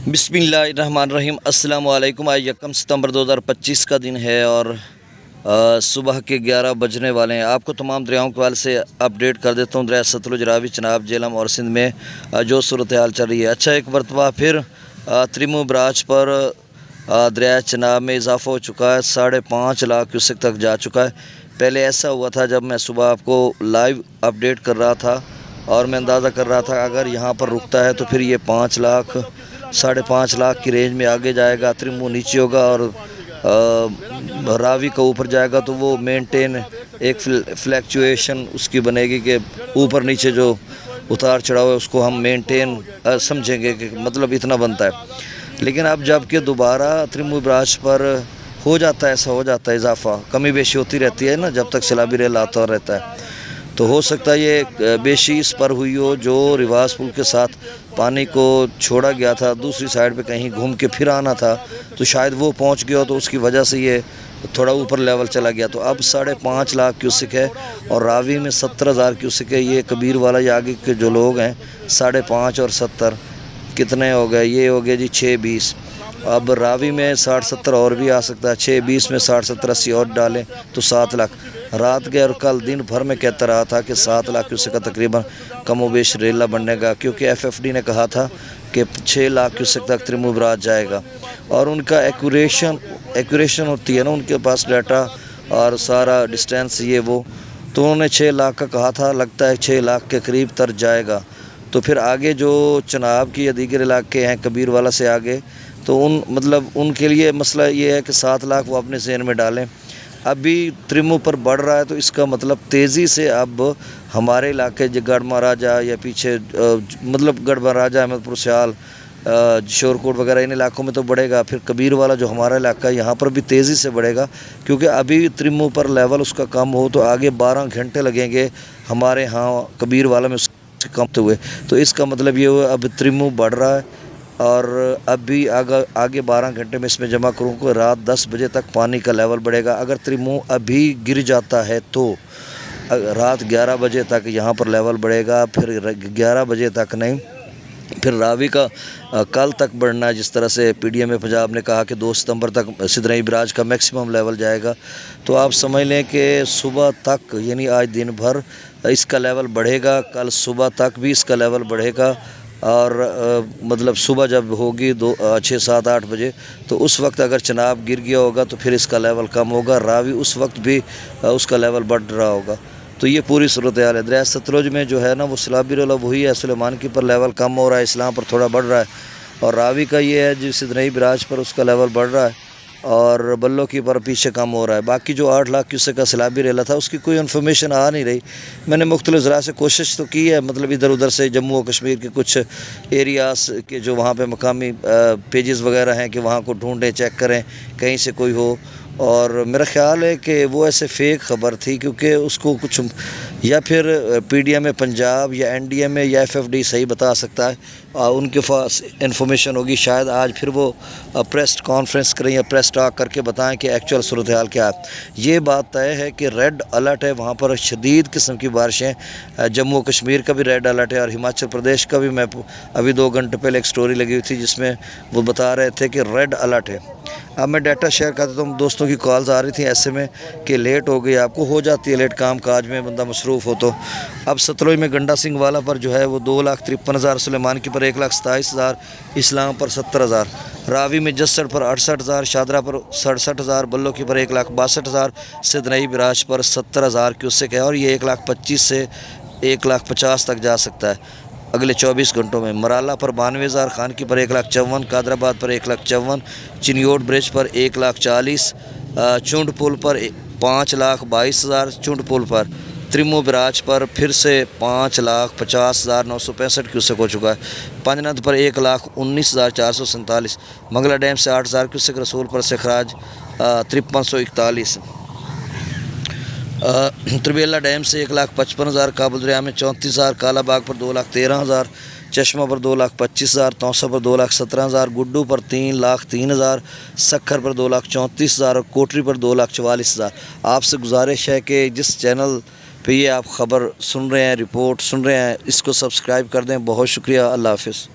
بسم اللہ الرحمن الرحیم۔ السلام علیکم۔ آج 1 ستمبر 2025 کا دن ہے اور صبح کے 11 بجنے والے ہیں۔ آپ کو تمام دریاؤں کے حوالے سے اپڈیٹ کر دیتا ہوں۔ دریا ستلج، راوی، چناب، جہلم اور سندھ میں جو صورتحال چل رہی ہے۔ اچھا، ایک مرتبہ پھر تریمو براج پر دریا چناب میں اضافہ ہو چکا ہے، 5.5 لاکھ کیوسک تک جا چکا ہے۔ پہلے ایسا ہوا تھا جب میں صبح آپ کو لائیو اپڈیٹ کر رہا تھا اور میں اندازہ کر رہا تھا اگر یہاں پر رکتا ہے تو پھر یہ 5 لاکھ 5.5 لاکھ کی رینج میں آگے جائے گا، تریمو نیچے ہوگا اور راوی کا اوپر جائے گا، تو وہ مینٹین ایک فلیکچویشن اس کی بنے گی کہ اوپر نیچے جو اتار چڑھاؤ ہے اس کو ہم مینٹین سمجھیں گے کہ مطلب اتنا بنتا ہے۔ لیکن اب جب کہ دوبارہ تریمو براج پر ہو جاتا ہے، ایسا ہو جاتا ہے اضافہ، کمی بیشی ہوتی رہتی ہے نا جب تک سیلابی ریل آتا رہتا ہے، تو ہو سکتا ہے یہ بیشی اس پر ہوئی ہو جو رواس پل کے ساتھ پانی کو چھوڑا گیا تھا، دوسری سائڈ پہ کہیں گھوم کے پھر آنا تھا تو شاید وہ پہنچ گیا ہو، تو اس کی وجہ سے یہ تھوڑا اوپر لیول چلا گیا۔ تو اب 5.5 لاکھ کیوسک ہے اور راوی میں 70,000 کیوسک ہے۔ یہ کبیر والا یہ آگے کے جو لوگ ہیں 5.5 اور 70 کتنے ہو گئے؟ یہ ہو گئے جی 620۔ اب راوی میں 60-70 اور بھی آ سکتا ہے، 620 میں 60-70-80 اور ڈالیں تو 7 لاکھ۔ رات گئے اور کل دن بھر میں کہتا رہا تھا کہ 7 لاکھ کیوسک کا تقریباً کم و بیش ریلا بننے گا، کیونکہ ایف ایف ڈی نے کہا تھا کہ 6 لاکھ کیوسک تک تریمو براج جائے گا، اور ان کا ایکوریشن ہوتی ہے نا، ان کے پاس ڈیٹا اور سارا ڈسٹینس یہ وہ، تو انہوں نے 6 لاکھ کا کہا تھا، لگتا ہے 6 لاکھ کے قریب تر جائے گا۔ تو پھر آگے جو چناب کی یا دیگر علاقے ہیں کبیر والا سے آگے، تو ان کے لیے مسئلہ یہ ہے کہ 7 لاکھ وہ اپنے ذہن میں ڈالیں۔ ابھی تریمو پر بڑھ رہا ہے تو اس کا مطلب تیزی سے اب ہمارے علاقے گڑھ مہاراجہ یا پیچھے گڑھ مہاراجہ، احمد پور، سیال، شورکوٹ وغیرہ ان علاقوں میں تو بڑھے گا، پھر کبیر والا جو ہمارا علاقہ ہے یہاں پر بھی تیزی سے بڑھے گا، کیونکہ ابھی تریمو پر لیول اس کا کم ہو تو آگے 12 گھنٹے لگیں گے ہمارے ہاں کبیر والا میں اس سے کم ہوئے، تو اس کا مطلب یہ ہوا اب تریمو بڑھ رہا ہے اور اب بھی آگے 12 گھنٹے میں اس میں جمع کروں کو رات 10 بجے تک پانی کا لیول بڑھے گا۔ اگر تریمو ابھی گر جاتا ہے تو رات 11 بجے تک یہاں پر لیول بڑھے گا، پھر 11 بجے تک نہیں، پھر راوی کا کل تک بڑھنا ہے، جس طرح سے پی ڈی ایم پنجاب نے کہا کہ 2 ستمبر تک سدرئی براج کا میکسیمم لیول جائے گا، تو آپ سمجھ لیں کہ صبح تک یعنی آج دن بھر اس کا لیول بڑھے گا، کل صبح تک بھی اس کا لیول بڑھے گا، اور صبح جب ہوگی 6-7-8 بجے تو اس وقت اگر چناب گر گیا ہوگا تو پھر اس کا لیول کم ہوگا، راوی اس وقت بھی اس کا لیول بڑھ رہا ہوگا۔ تو یہ پوری صورتحال ہے۔ دریا ستلج میں جو ہے نا وہ سیلابی ریلا وہی ہے، سلیمان کی پر لیول کم ہو رہا ہے، اسلام پر تھوڑا بڑھ رہا ہے، اور راوی کا یہ ہے جو سدرئی براج پر اس کا لیول بڑھ رہا ہے اور بلو کی پر پیچھے کم ہو رہا ہے۔ باقی جو 8 لاکھ کیوسک کا سیلابی ریلا تھا اس کی کوئی انفارمیشن آ نہیں رہی۔ میں نے مختلف ذرائع سے کوشش تو کی ہے، ادھر ادھر سے جموں و کشمیر کے کچھ ایریاز کے جو وہاں پہ مقامی پیجز وغیرہ ہیں کہ وہاں کو ڈھونڈیں، چیک کریں کہیں سے کوئی ہو، اور میرا خیال ہے کہ وہ ایسے فیک خبر تھی، کیونکہ اس کو کچھ یا پھر پی ڈی ایم پنجاب یا این ڈی ایم یا ایف ایف ڈی صحیح بتا سکتا ہے، ان کے پاس انفارمیشن ہوگی، شاید آج پھر وہ پریس کانفرنس کریں یا پریس ٹاک کر کے بتائیں کہ ایکچوئل صورتحال کیا ہے۔ یہ بات طے ہے کہ ریڈ الرٹ ہے، وہاں پر شدید قسم کی بارشیں، جموں و کشمیر کا بھی ریڈ الرٹ ہے اور ہماچل پردیش کا بھی۔ میں ابھی 2 گھنٹے پہلے ایک سٹوری لگی ہوئی تھی جس میں وہ بتا رہے تھے کہ ریڈ الرٹ ہے۔ اب میں ڈیٹا شیئر کرتا ہوں، دوستوں کی کالز آ رہی تھیں ایسے میں کہ لیٹ ہو گئی، آپ کو ہو جاتی ہے لیٹ کام کاج میں بندہ مصروف ہو تو۔ اب ستلج میں گنڈا سنگھ والا پر جو ہے وہ 2,53,000، سلیمان کی پر 1,27,000، اسلام پر 70,000، راوی میں جسڑ پر 68,000، شادرہ پر 67,000، بلو کی پر 1,62,000، سدنئی براج پر 70,000 کیوسک ہے، اور یہ 1,25,000 سے 1,50,000 تک جا سکتا ہے اگلے 24 گھنٹوں میں۔ مرالا پر 92,000، خان کی پر 1,54,000، قادر آباد پر 1,54,000، چنیوٹ برج پر 1,40,000، چونڈ پل پر 5,22,000، چونڈ پل پر تریمو براج پر پھر سے 5,50,965 کیوسک ہو چکا ہے، پنجنت پر 1,19,447، منگلا ڈیم سے 8,000 کیوسک، رسول پر سے خراج 5341، تربیلا ڈیم سے 1,55,000، کابل دریا میں 34,000، کالا باغ پر 2,13,000، چشمہ پر 2,25,000، توسا پر 2,17,000، گڈو پر 3,03,000، سکھر پر 2,34,000 اور کوٹری پر 2,44,000۔ آپ سے گزارش ہے کہ جس چینل پہ یہ آپ خبر سن رہے ہیں، رپورٹ سن رہے ہیں، اس کو سبسکرائب کر دیں۔ بہت شکریہ، اللہ حافظ۔